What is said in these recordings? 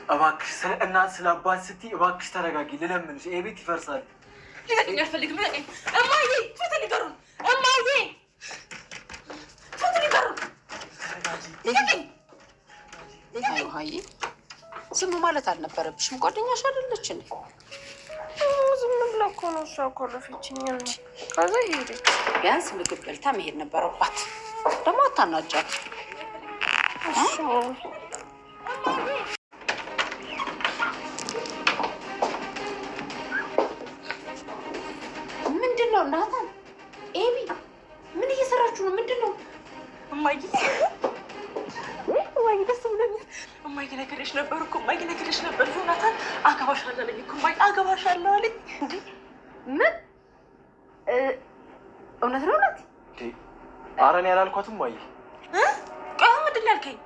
እባክሽ ስለ እናት ስለ አባት ስትይ እባክሽ ተረጋጊ። ልለምንሽ፣ ይሄ ቤት ይፈርሳል። ልቀቅኝ፣ አልፈልግም። ልቀቅኝ እማዬ። ፍትህ ንገሩን እማዬ፣ ፍትህ ንገሩን። ልቀቅኝ። ውሀዬ ዝም ማለት አልነበረብሽም። ጓደኛሽ አይደለች እንዴ? ዝም ብላ እኮ ነው እሷ ኮረፈችኝ። ከዛ ሄደች። ቢያንስ ምግብ በልታ መሄድ ነበረባት። ደግሞ አታናጃት። ምንድን ነው ናታን? ኤቢ ምን እየሰራችሁ ነው? ምንድን ነው? እማዬ ደስ ብሎኛል። እማዬ ነግሬሽ ነበር እኮ እማዬ ነግሬሽ ነበር። ዮናታን አገባሻለሁ አለኝ እኮ እማዬ አገባሻለሁ አለኝ። እንዴ ምን እውነት ነው? እውነት? ኧረ እኔ አላልኳትም እማዬ። ቆይ ምንድን ነው ያልከኝ?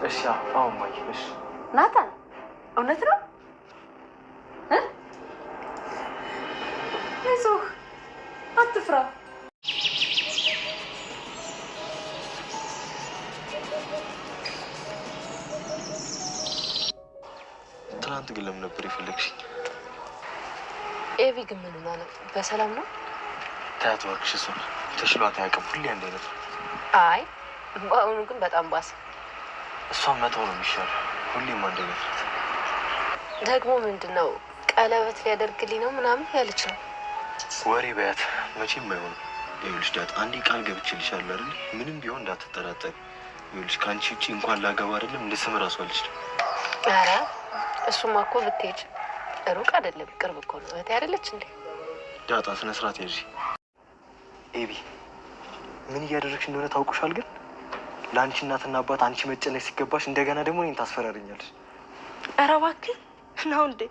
እሺ አዎ እማዬ። እሺ ናታን እውነት ነው? አይዞህ አትፍራ። ትናንት ግን ለምን ነበር የፈለግሽኝ? ኤቪ ግን ምን ሆና ነው? በሰላም ነው? ታያት እባክሽ፣ እሷ ተሽሏት አያውቅም። ሁሌ አንድ አይነት ነው። አይ በአሁኑ ግን በጣም ባሰ። እሷን መተው ነው የሚሻለው። ሁሌም አንድ አይነት ናት። ደግሞ ምንድን ነው ቀለበት ሊያደርግልኝ ነው ምናምን ያለች ነው። ወሬ በያት፣ መቼም አይሆንም። ይኸውልሽ ዳት፣ አንዴ ቃል ገብቼልሻለሁ አይደል? ምንም ቢሆን እንዳትጠራጠሪ። ይኸውልሽ ከአንቺ ውጭ እንኳን ላገባ አይደለም ልስም እራሱ አልችልም። ኧረ እሱማ እኮ ብትሄድ ሩቅ አይደለም ቅርብ እኮ ነው። እህቴ አይደለች እንዴ? ዳጣ ስነ ስርዓት ያዥ። ኤቢ ምን እያደረግሽ እንደሆነ ታውቁሻል። ግን ለአንቺ እናትና አባት አንቺ መጨነቅ ሲገባሽ እንደገና ደግሞ እኔን ታስፈራርኛለሽ። ኧረ እባክህ ነው እንዴ?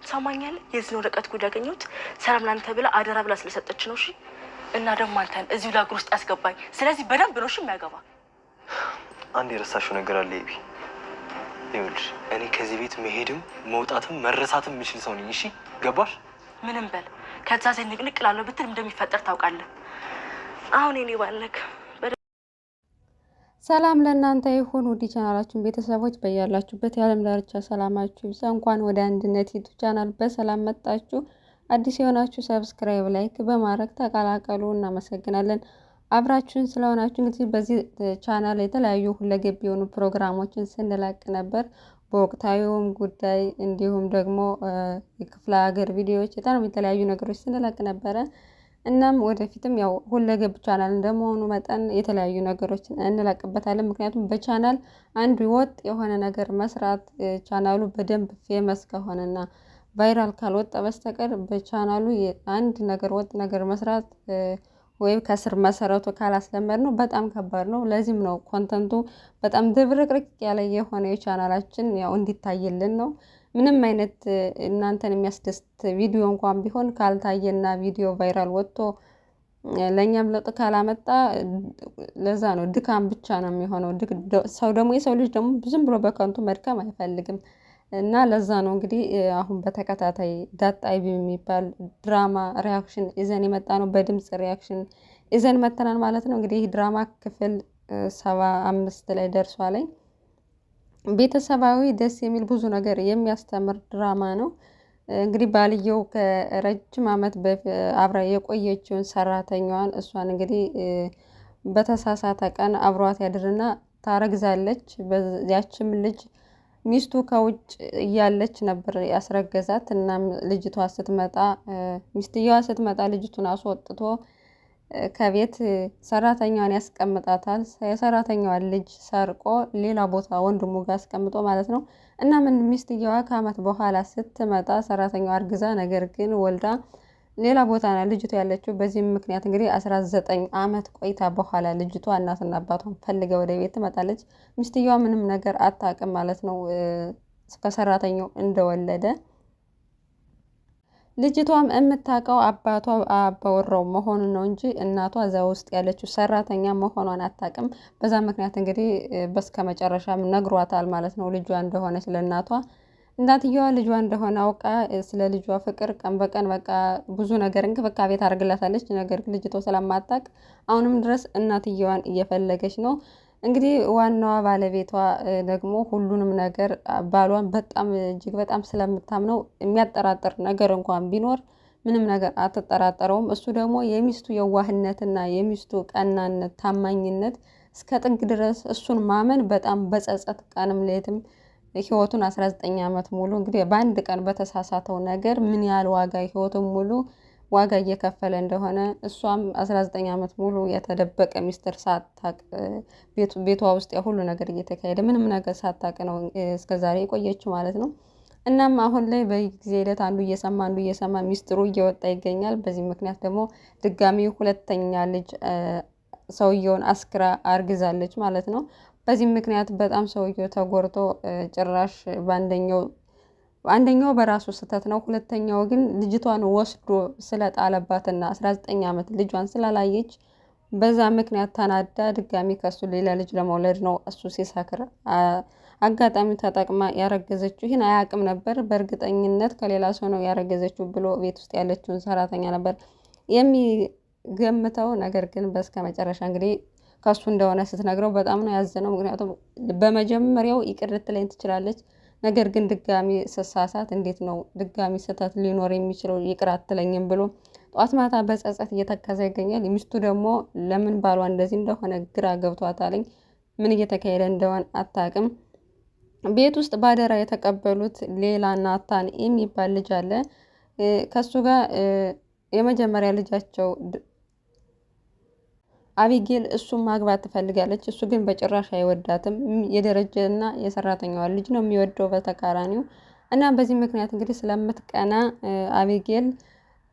ሰማኛለህ? የዚህን ወረቀት ጉድ ያገኘሁት ሰላም ላንተ ብላ አደራ ብላ ስለሰጠች ነው። እሺ እና ደግሞ አንተን እዚሁ ላግር ውስጥ ያስገባኝ። ስለዚህ በደንብ ነው እሺ የሚያገባ። አንድ የረሳሽው ነገር አለ ኤቢ። ይኸውልሽ እኔ ከዚህ ቤት መሄድም መውጣትም መረሳትም የምችል ሰው ነኝ። እሺ ገባሽ? ምንም በል ከትእዛዜ ንቅንቅ ላለው ብትል እንደሚፈጠር ታውቃለህ። አሁን የኔ ባልነክ ሰላም ለእናንተ ይሁን ውድ ቻናላችን ቤተሰቦች፣ በያላችሁበት የዓለም ዳርቻ ሰላማችሁ ይብዛ። እንኳን ወደ አንድነት ዩቲዩብ ቻናል በሰላም መጣችሁ። አዲስ የሆናችሁ ሰብስክራይብ፣ ላይክ በማድረግ ተቀላቀሉ። እናመሰግናለን አብራችሁን ስለሆናችሁ። እንግዲህ በዚህ ቻናል የተለያዩ ሁለገብ የሆኑ ፕሮግራሞችን ስንለቅ ነበር። በወቅታዊውም ጉዳይ እንዲሁም ደግሞ የክፍለ ሀገር ቪዲዮዎች የተለያዩ ነገሮች ስንለቅ ነበረ። እናም ወደፊትም ያው ሁለገብ ቻናል እንደመሆኑ መጠን የተለያዩ ነገሮችን እንለቅበታለን። ምክንያቱም በቻናል አንድ ወጥ የሆነ ነገር መስራት ቻናሉ በደንብ ፌመስ ከሆነና ቫይራል ካልወጣ በስተቀር በቻናሉ አንድ ነገር ወጥ ነገር መስራት ወይም ከስር መሰረቱ ካላስለመድ ነው በጣም ከባድ ነው። ለዚህም ነው ኮንተንቱ በጣም ድብርቅርቅ ያለ የሆነ የቻናላችን ያው እንዲታይልን ነው። ምንም አይነት እናንተን የሚያስደስት ቪዲዮ እንኳን ቢሆን ካልታየና ቪዲዮ ቫይራል ወጥቶ ለእኛም ለውጥ ካላመጣ ለዛ ነው ድካም ብቻ ነው የሚሆነው። ሰው ደግሞ የሰው ልጅ ደግሞ ዝም ብሎ በከንቱ መድከም አይፈልግም እና ለዛ ነው እንግዲህ አሁን በተከታታይ ዳጣ ኤቢ የሚባል ድራማ ሪያክሽን ይዘን የመጣ ነው። በድምጽ ሪያክሽን ይዘን መተናል ማለት ነው። እንግዲህ ይህ ድራማ ክፍል 75 ላይ ደርሷል። ቤተሰባዊ ደስ የሚል ብዙ ነገር የሚያስተምር ድራማ ነው። እንግዲህ ባልየው ከረጅም ዓመት አብራ የቆየችውን ሰራተኛዋን እሷን እንግዲህ በተሳሳተ ቀን አብሯት ያድርና ታረግዛለች። ያችም ልጅ ሚስቱ ከውጭ እያለች ነበር ያስረገዛት። እናም ልጅቷ ስትመጣ ሚስትየዋ ስትመጣ ልጅቱን አስወጥቶ ከቤት ሰራተኛዋን ያስቀምጣታል። የሰራተኛዋን ልጅ ሰርቆ ሌላ ቦታ ወንድሙ ጋር አስቀምጦ ማለት ነው። እና ምን ሚስትየዋ ከዓመት በኋላ ስትመጣ ሰራተኛዋ አርግዛ ነገር ግን ወልዳ ሌላ ቦታ ነው ልጅቷ ያለችው። በዚህም ምክንያት እንግዲህ 19 ዓመት ቆይታ በኋላ ልጅቷ እናትና አባቷን ፈልጋ ወደ ቤት ትመጣለች። ሚስትየዋ ምንም ነገር አታውቅም ማለት ነው ከሰራተኛው እንደወለደ። ልጅቷም የምታውቀው አባቷ አባወራው መሆኑን ነው እንጂ እናቷ እዛ ውስጥ ያለችው ሰራተኛ መሆኗን አታውቅም። በዛ ምክንያት እንግዲህ በስከመጨረሻም ነግሯታል ማለት ነው ልጇ እንደሆነች ለእናቷ። እናትየዋ ልጇ እንደሆነ አውቃ ስለ ልጇ ፍቅር ቀን በቀን በቃ ብዙ ነገር እንክብካቤ ታደርግላታለች። ነገር ግን ልጅቷ ስለማታውቅ አሁንም ድረስ እናትየዋን እየፈለገች ነው። እንግዲህ ዋናዋ ባለቤቷ ደግሞ ሁሉንም ነገር ባሏን በጣም እጅግ በጣም ስለምታምነው የሚያጠራጥር ነገር እንኳን ቢኖር ምንም ነገር አትጠራጠረውም። እሱ ደግሞ የሚስቱ የዋህነትና የሚስቱ ቀናነት፣ ታማኝነት እስከ ጥግ ድረስ እሱን ማመን በጣም በጸጸት ቀንም ሌትም ህይወቱን 19 ዓመት ሙሉ እንግዲህ በአንድ ቀን በተሳሳተው ነገር ምን ያህል ዋጋ ህይወቱን ሙሉ ዋጋ እየከፈለ እንደሆነ እሷም 19 ዓመት ሙሉ የተደበቀ ሚስጥር ሳታቅ ቤቷ ውስጥ ሁሉ ነገር እየተካሄደ ምንም ነገር ሳታቅ ነው እስከዛሬ የቆየችው ማለት ነው። እናም አሁን ላይ በጊዜ ሂደት አንዱ እየሰማ ሚስጥሩ እየወጣ ይገኛል። በዚህ ምክንያት ደግሞ ድጋሚ ሁለተኛ ልጅ ሰውየውን አስክራ አርግዛለች ማለት ነው። በዚህ ምክንያት በጣም ሰውየው ተጎርቶ ጭራሽ አንደኛው በራሱ ስህተት ነው። ሁለተኛው ግን ልጅቷን ወስዶ ስለጣለባትና 19 ዓመት ልጇን ስላላየች በዛ ምክንያት ተናዳ ድጋሚ ከሱ ሌላ ልጅ ለመውለድ ነው እሱ ሲሰክር አጋጣሚ ተጠቅማ ያረገዘችው። ይህን አያውቅም ነበር። በእርግጠኝነት ከሌላ ሰው ነው ያረገዘችው ብሎ ቤት ውስጥ ያለችውን ሰራተኛ ነበር የሚገምተው። ነገር ግን በስከ መጨረሻ እንግዲህ ከሱ እንደሆነ ስትነግረው በጣም ነው ያዘነው። ምክንያቱም በመጀመሪያው ይቅር ልትለኝ ትችላለች፣ ነገር ግን ድጋሚ ስሳሳት እንዴት ነው ድጋሚ ስህተት ሊኖር የሚችለው ይቅር አትለኝም ብሎ ጧት ማታ በጸጸት እየተከዘ ይገኛል። ሚስቱ ደግሞ ለምን ባሏ እንደዚህ እንደሆነ ግራ ገብቷታለኝ። ምን እየተካሄደ እንደሆነ አታውቅም። ቤት ውስጥ ባደራ የተቀበሉት ሌላ ናታን የሚባል ልጅ አለ። ከሱ ጋር የመጀመሪያ ልጃቸው አቢጌል እሱን ማግባት ትፈልጋለች። እሱ ግን በጭራሽ አይወዳትም። የደረጀና የሰራተኛዋ ልጅ ነው የሚወደው በተቃራኒው። እና በዚህ ምክንያት እንግዲህ ስለምትቀና አቢጌል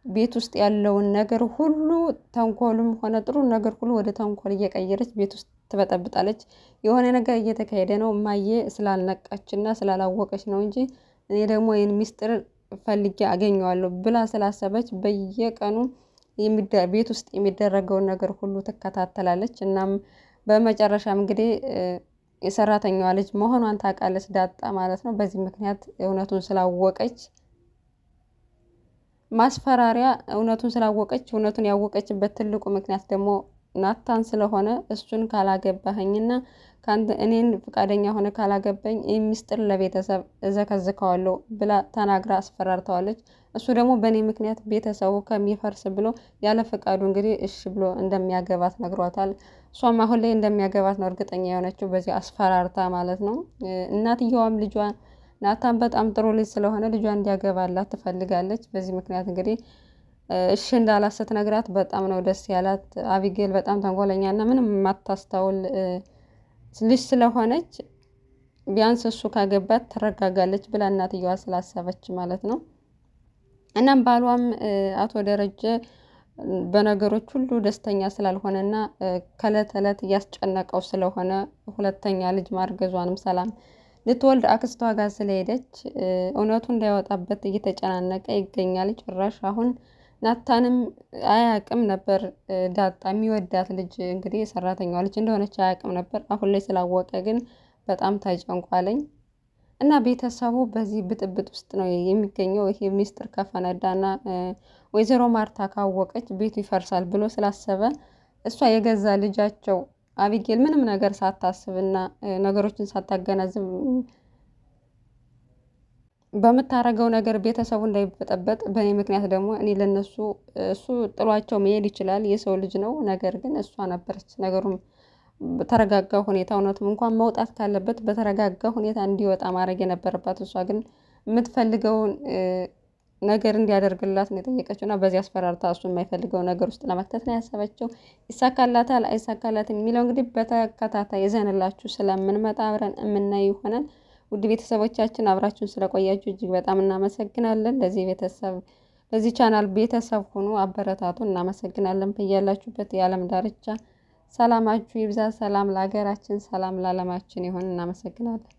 ቤት ውስጥ ያለውን ነገር ሁሉ ተንኮልም ሆነ ጥሩ ነገር ሁሉ ወደ ተንኮል እየቀየረች ቤት ውስጥ ትበጠብጣለች። የሆነ ነገር እየተካሄደ ነው እማዬ ስላልነቃችና ስላላወቀች ነው እንጂ እኔ ደግሞ ይህን ሚስጥር ፈልጌ አገኘዋለሁ ብላ ስላሰበች በየቀኑ ቤት ውስጥ የሚደረገውን ነገር ሁሉ ትከታተላለች። እናም በመጨረሻም እንግዲህ የሰራተኛዋ ልጅ መሆኗን ታውቃለች፣ ዳጣ ማለት ነው። በዚህ ምክንያት እውነቱን ስላወቀች ማስፈራሪያ እውነቱን ስላወቀች እውነቱን ያወቀችበት ትልቁ ምክንያት ደግሞ ናታን ስለሆነ እሱን ካላገባኸኝና እኔን ፈቃደኛ ሆነ ካላገባኝ ይህ ሚስጥር ለቤተሰብ እዘከዝከዋለሁ ብላ ተናግራ አስፈራርተዋለች። እሱ ደግሞ በእኔ ምክንያት ቤተሰቡ ከሚፈርስ ብሎ ያለ ፈቃዱ እንግዲህ እሺ ብሎ እንደሚያገባት ነግሯታል። እሷም አሁን ላይ እንደሚያገባት ነው እርግጠኛ የሆነችው በዚህ አስፈራርታ ማለት ነው። እናትየዋም ልጇ ናታን በጣም ጥሩ ልጅ ስለሆነ ልጇ እንዲያገባላት ትፈልጋለች። በዚህ ምክንያት እንግዲህ እሺ እንዳላት ስትነግራት በጣም ነው ደስ ያላት። አቢጌል በጣም ተንኮለኛና ምንም የማታስተውል ልጅ ስለሆነች ቢያንስ እሱ ካገባት ትረጋጋለች ብላ እናትየዋ ስላሰበች ማለት ነው። እናም ባሏም አቶ ደረጀ በነገሮች ሁሉ ደስተኛ ስላልሆነና ከእለት እለት እያስጨነቀው ስለሆነ ሁለተኛ ልጅ ማርገዟንም ሰላም ልትወልድ አክስቷ ጋር ስለሄደች እውነቱ እንዳይወጣበት እየተጨናነቀ ይገኛል። ጭራሽ አሁን ናታንም አያውቅም ነበር ዳጣ የሚወዳት ልጅ እንግዲህ የሰራተኛዋ ልጅ እንደሆነች አያውቅም ነበር። አሁን ላይ ስላወቀ ግን በጣም ተጨንቋለኝ። እና ቤተሰቡ በዚህ ብጥብጥ ውስጥ ነው የሚገኘው። ይሄ ሚስጥር ከፈነዳና ወይዘሮ ማርታ ካወቀች ቤቱ ይፈርሳል ብሎ ስላሰበ እሷ የገዛ ልጃቸው አቢጌል ምንም ነገር ሳታስብና ነገሮችን ሳታገናዝብ በምታረገው ነገር ቤተሰቡ እንዳይበጠበጥ በእኔ ምክንያት ደግሞ እኔ ለነሱ እሱ ጥሏቸው መሄድ ይችላል፣ የሰው ልጅ ነው። ነገር ግን እሷ ነበረች ነገሩም በተረጋጋ ሁኔታ እውነቱም እንኳን መውጣት ካለበት በተረጋጋ ሁኔታ እንዲወጣ ማድረግ የነበረባት። እሷ ግን የምትፈልገውን ነገር እንዲያደርግላት ነው የጠየቀችው እና በዚህ አስፈራርታ እሱ የማይፈልገው ነገር ውስጥ ለመክተት ነው ያሰበችው። ይሳካላታል አይሳካላትም የሚለው እንግዲህ በተከታታይ ይዘንላችሁ ስለምንመጣ አብረን የምናይ ይሆናል። ውድ ቤተሰቦቻችን አብራችሁን ስለቆያችሁ እጅግ በጣም እናመሰግናለን። ለዚህ ቻናል ቤተሰብ ሁኑ፣ አበረታቱ። እናመሰግናለን። በያላችሁበት የዓለም ዳርቻ ሰላማችሁ ይብዛ። ሰላም ለሀገራችን፣ ሰላም ለዓለማችን ይሁን። እናመሰግናለን።